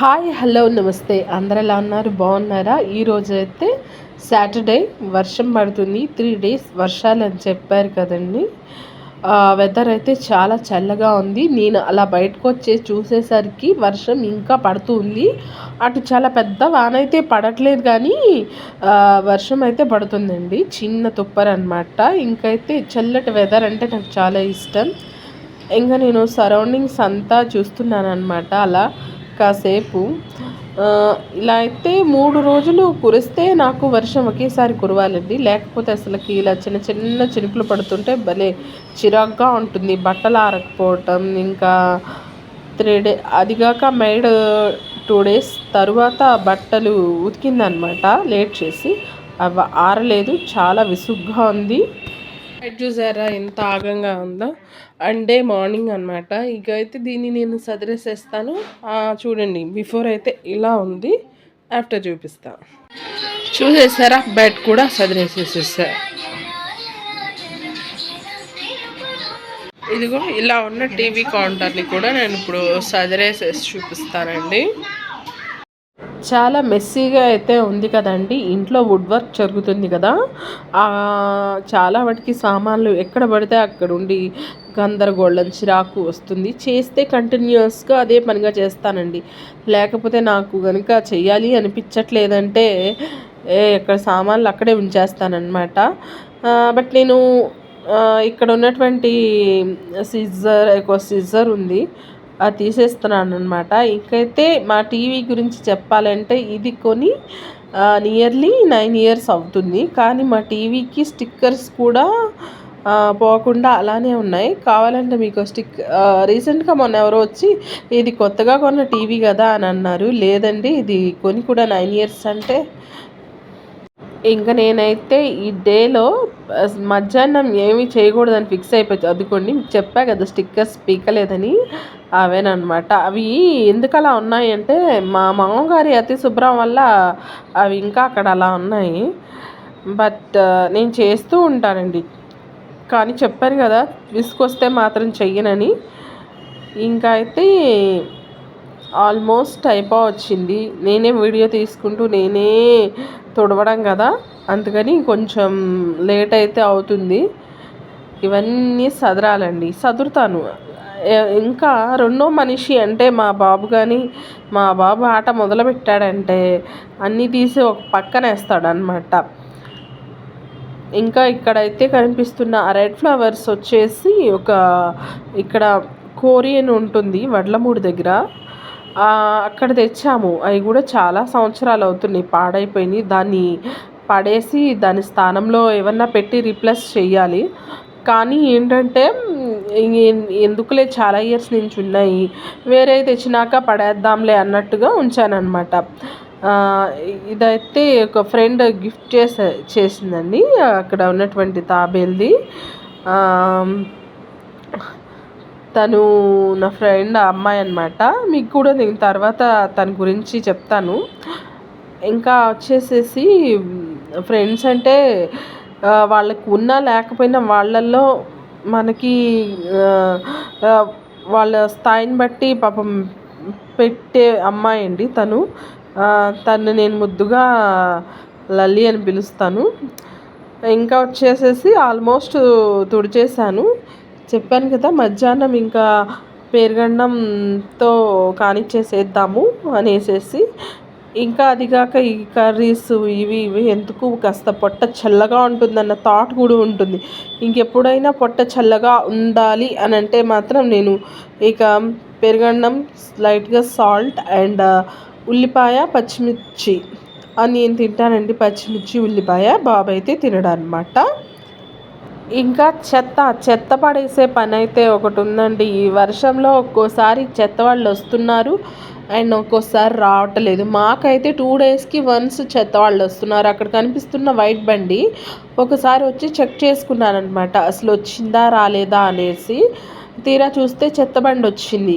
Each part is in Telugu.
హాయ్ హలో నమస్తే అందరు ఎలా ఉన్నారు బాగున్నారా? ఈరోజు అయితే సాటర్డే వర్షం పడుతుంది 3 days వర్షాలు అని చెప్పారు కదండి. వెదర్ అయితే చాలా చల్లగా ఉంది. నేను అలా బయటకు వచ్చి చూసేసరికి వర్షం ఇంకా పడుతుంది. అటు చాలా పెద్ద వాన అయితే పడట్లేదు కానీ వర్షం అయితే పడుతుందండి. చిన్న తుప్పర్ అనమాట. ఇంకైతే చల్లటి వెదర్ అంటే నాకు చాలా ఇష్టం. ఇంకా నేను సరౌండింగ్స్ అంతా చూస్తున్నాను అనమాట. అలా కాసేపు ఇలా అయితే 3 రోజులు కురిస్తే నాకు వర్షం ఒకేసారి కురవాలండి. లేకపోతే అసలుకి ఇలా చిన్న చిన్న చినుకులు పడుతుంటే భలే చిరాగ్గా ఉంటుంది. బట్టలు ఆరకపోవటం, ఇంకా 3 days అదిగాక మేడ్ 2 days తరువాత బట్టలు ఉతికిందనమాట లేట్ చేసి. అవి ఆరలేదు, చాలా విసుగ్గా ఉంది. చూసారా ఎంత ఆగంగా ఉందో. అండ్ మార్నింగ్ అనమాట. ఇక అయితే దీన్ని నేను సదిరేసేస్తాను. చూడండి, బిఫోర్ అయితే ఇలా ఉంది, ఆఫ్టర్ చూపిస్తా. చూసేసారా, బెడ్ కూడా సదిరేసేసేసా. ఇదిగో ఇలా ఉన్న టీవీ కౌంటర్ని కూడా నేను ఇప్పుడు సదిరేసేసి చూపిస్తానండి. చాలా మెస్సీగా అయితే ఉంది కదండి. ఇంట్లో వుడ్ వర్క్ జరుగుతుంది కదా, చాలా వాటికి సామాన్లు ఎక్కడ పడితే అక్కడ ఉండి గందరగోళం, చిరాకు వస్తుంది. చేస్తే కంటిన్యూస్గా అదే పనిగా చేస్తానండి. లేకపోతే నాకు కనుక చెయ్యాలి అనిపించట్లేదంటే ఎక్కడ సామాన్లు అక్కడే ఉంచేస్తానన్నమాట. బట్ నేను ఇక్కడ ఉన్నటువంటి సిజర్ ఉంది, అది తీసేస్తున్నాను అనమాట. ఇంకైతే మా టీవీ గురించి చెప్పాలంటే ఇది కొని నియర్లీ 9 years అవుతుంది. కానీ మా టీవీకి స్టిక్కర్స్ కూడా పోకుండా అలానే ఉన్నాయి. కావాలంటే మీకు రీసెంట్గా మొన్న ఎవరో వచ్చి ఇది కొత్తగా కొన్న టీవీ కదా అని అన్నారు. లేదండి, ఇది కొని కూడా 9 years అంటే. ఇంకా నేనైతే ఈ డేలో మధ్యాహ్నం ఏమీ చేయకూడదని ఫిక్స్ అయిపోయి, అందుకోండి మీకు చెప్పా కదా స్టిక్కర్స్ పీకలేదని, అవేనమాట. అవి ఎందుకు అలా ఉన్నాయంటే మా మామగారి అతి శుభ్రం వల్ల అవి ఇంకా అక్కడ అలా ఉన్నాయి. బట్ నేను చేస్తూ ఉంటానండి, కానీ చెప్పాను కదా విసుకొస్తే మాత్రం చెయ్యనని. ఇంకా అయితే ఆల్మోస్ట్ అయిపోవచ్చింది. నేనే వీడియో తీసుకుంటూ నేనే తుడవడం కదా, అందుకని కొంచెం లేట్ అయితే అవుతుంది. ఇవన్నీ సదరాలండి, సదురుతాను. ఇంకా రెండో మనిషి అంటే మా బాబు. కానీ మా బాబు ఆట మొదలుపెట్టాడంటే అన్నీ తీసి ఒక పక్కన వేస్తాడు అనమాట. ఇంకా ఇక్కడైతే కనిపిస్తున్న రెడ్ ఫ్లవర్స్ వచ్చేసి ఇక్కడ కోరియన్ ఉంటుంది వడ్లమూడి దగ్గర, అక్కడ తెచ్చాము. అవి కూడా చాలా సంవత్సరాలు అవుతున్నాయి, పాడైపోయినాయి. దాన్ని పడేసి దాని స్థానంలో ఏమన్నా పెట్టి రీప్లేస్ చేయాలి. కానీ ఏంటంటే ఎందుకులే, చాలా ఇయర్స్ నుంచి ఉన్నాయి, వేరే తెచ్చినాక పడేద్దాంలే అన్నట్టుగా ఉంచానన్నమాట. ఇదైతే ఒక ఫ్రెండ్ గిఫ్ట్ చేసిందండి, అక్కడ ఉన్నటువంటి తాబేల్ది. తను నా ఫ్రెండ్ అమ్మాయి అనమాట. మీకు కూడా నేను తర్వాత తన గురించి చెప్తాను. ఇంకా వచ్చేసేసి ఫ్రెండ్స్ అంటే వాళ్ళకు ఉన్నా లేకపోయినా వాళ్ళల్లో మనకి వాళ్ళ స్థాయిని బట్టి పాపం పెట్టే అమ్మాయి అండి తను. తను నేను ముద్దుగా లల్లి అని పిలుస్తాను. ఇంకా వచ్చేసేసి ఆల్మోస్ట్ తుడిచేసాను. చెప్పాను కదా మధ్యాహ్నం ఇంకా పెరుగన్నంతో కానిచ్చేసేద్దాము అనేసేసి. ఇంకా అదిగాక ఈ కర్రీస్ ఇవి ఎందుకు, కాస్త పొట్ట చల్లగా ఉంటుందన్న థాట్ కూడా ఉంటుంది. ఇంకెప్పుడైనా పొట్ట చల్లగా ఉండాలి అని అంటే మాత్రం నేను ఇక పెరుగన్నం, లైట్గా సాల్ట్ అండ్ ఉల్లిపాయ, పచ్చిమిర్చి అని నేను తింటానండి. పచ్చిమిర్చి, ఉల్లిపాయ. బాబు అయితే తినడనమాట. ఇంకా చెత్త పడేసే పని అయితే ఒకటి ఉందండి. ఈ వర్షంలో ఒక్కోసారి చెత్త వాళ్ళు వస్తున్నారు అండ్ ఒక్కోసారి రావట్లేదు. మాకైతే 2 daysకి వన్స్ చెత్త వాళ్ళు వస్తున్నారు. అక్కడ కనిపిస్తున్న వైట్ బండి ఒకసారి వచ్చి చెక్ చేసుకున్నానమాట, అసలు వచ్చిందా రాలేదా అనేసి. తీరా చూస్తే చెత్త బండి వచ్చింది.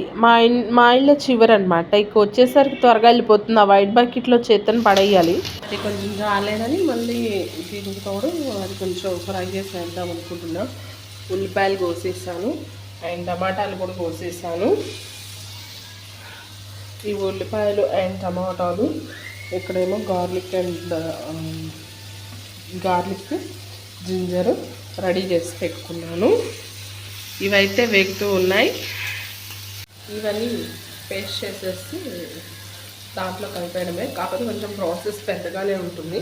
మా ఇళ్ళ చివరనమాట. ఇక వచ్చేసరికి త్వరగా వెళ్ళిపోతుంది. ఆ వైట్ బకెట్లో చెత్తను పడేయాలి. అది కొంచెం రాలేదని మళ్ళీ దీనికి తోడు అది కొంచెం ఫ్రై చేసి వేద్దాం అనుకుంటున్నా. ఉల్లిపాయలు కోసేసాను అండ్ టమాటాలు కూడా కోసేసాను. ఈ ఉల్లిపాయలు అండ్ టమాటాలు, ఇక్కడేమో గార్లిక్ జింజర్ రెడీ చేసి పెట్టుకున్నాను. ఇవైతే వేగుతూ ఉన్నాయి. ఇవన్నీ పేస్ట్ చేసేసి దాంట్లో కలిపేయడమే, కాకపోతే కొంచెం ప్రాసెస్ పెద్దగానే ఉంటుంది.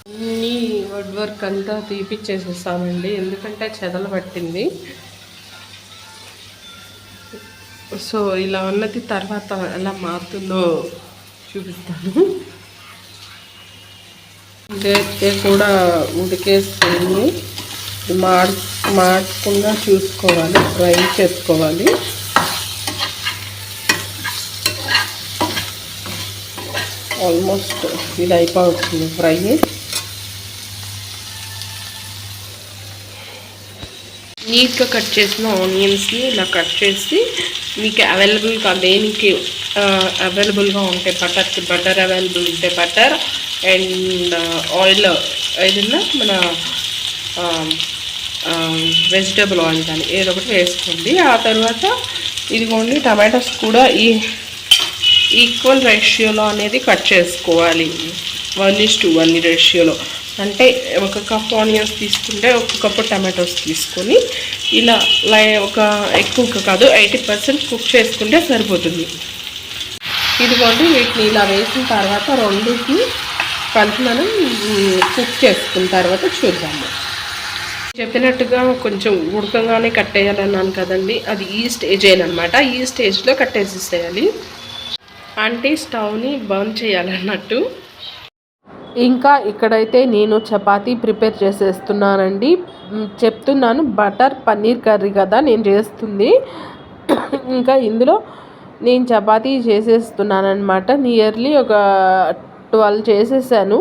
అన్నీ వుడ్ వర్క్ అంతా తీపిచ్చేసేసామండి, ఎందుకంటే చెదలు పట్టింది. సో ఇలా ఉన్నది తర్వాత ఎలా మారుతుందో చూపిస్తాను. ఇదైతే కూడా ఉడికేస్తుంది, మాడకుండా చూసుకోవాలి, ఫ్రై చేసుకోవాలి. ఆల్మోస్ట్ ఇది అయిపోతుంది ఫ్రై. నీట్గా కట్ చేసిన ఆనియన్స్ని ఇలా కట్ చేసి మీకు అవైలబుల్గా ఉంటే బటర్ అవైలబుల్ ఉంటే బటర్ అండ్ ఆయిల్ ఏదన్నా మన వెజిటేబుల్ ఆయిల్ కానీ ఏదో ఒకటి వేసుకోండి. ఆ తర్వాత ఇదిగోండి టమాటోస్ కూడా ఈక్వల్ రేషియోలో అనేది కట్ చేసుకోవాలి. 1:1 రేషియోలో, అంటే 1 కప్ ఆనియన్స్ తీసుకుంటే 1 కప్పు టమాటోస్ తీసుకొని ఇలా ఎక్కువ కాదు 80% కుక్ చేసుకుంటే సరిపోతుంది. ఇదిగోండి వీటిని ఇలా వేసిన తర్వాత రెండుకి కలిపి మనం కుక్ చేసుకున్న తర్వాత చూద్దాము. చెప్పినట్టుగా కొంచెం ఉడకంగానే కట్టేయాలన్నాను కదండి, అది ఈ స్టేజ్ అనమాట. ఈ స్టేజ్లో కట్టేసేసేయాలి, అంటే స్టవ్ని బర్న్ చేయాలన్నట్టు. ఇంకా ఇక్కడైతే నేను చపాతీ ప్రిపేర్ చేసేస్తున్నానండి. చెప్తున్నాను, బటర్ పన్నీర్ కర్రీ కదా నేను చేస్తుంది. ఇంకా ఇందులో నేను చపాతీ చేసేస్తున్నాను అనమాట. నియర్లీ ఒక 12 చేసేసాను.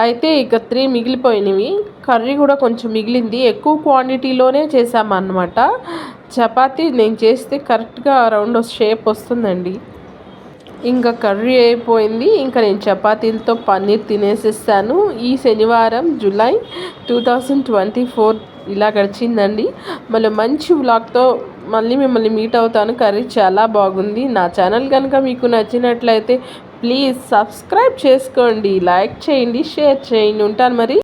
అయితే ఇక 3 మిగిలిపోయినవి. కర్రీ కూడా కొంచెం మిగిలింది, ఎక్కువ క్వాంటిటీలోనే చేసామన్నమాట. చపాతీ నేను చేస్తే కరెక్ట్గా రౌండ్ షేప్ వస్తుందండి. ఇంకా కర్రీ అయిపోయింది, ఇంకా నేను చపాతీలతో పన్నీర్ తినేసేసాను. ఈ శనివారం జూలై 2024 ఇలా గడిచిందండి. మళ్ళీ మంచి వ్లాగ్తో మళ్ళీ మిమ్మల్ని మీట్ అవుతాను. కర్రీ చాలా బాగుంది. నా ఛానల్ కనుక మీకు నచ్చినట్లయితే ప్లీజ్ సబ్స్క్రైబ్ చేసుకోండి, లైక్ చేయండి, షేర్ చేయండి. ఉంటాను మరి.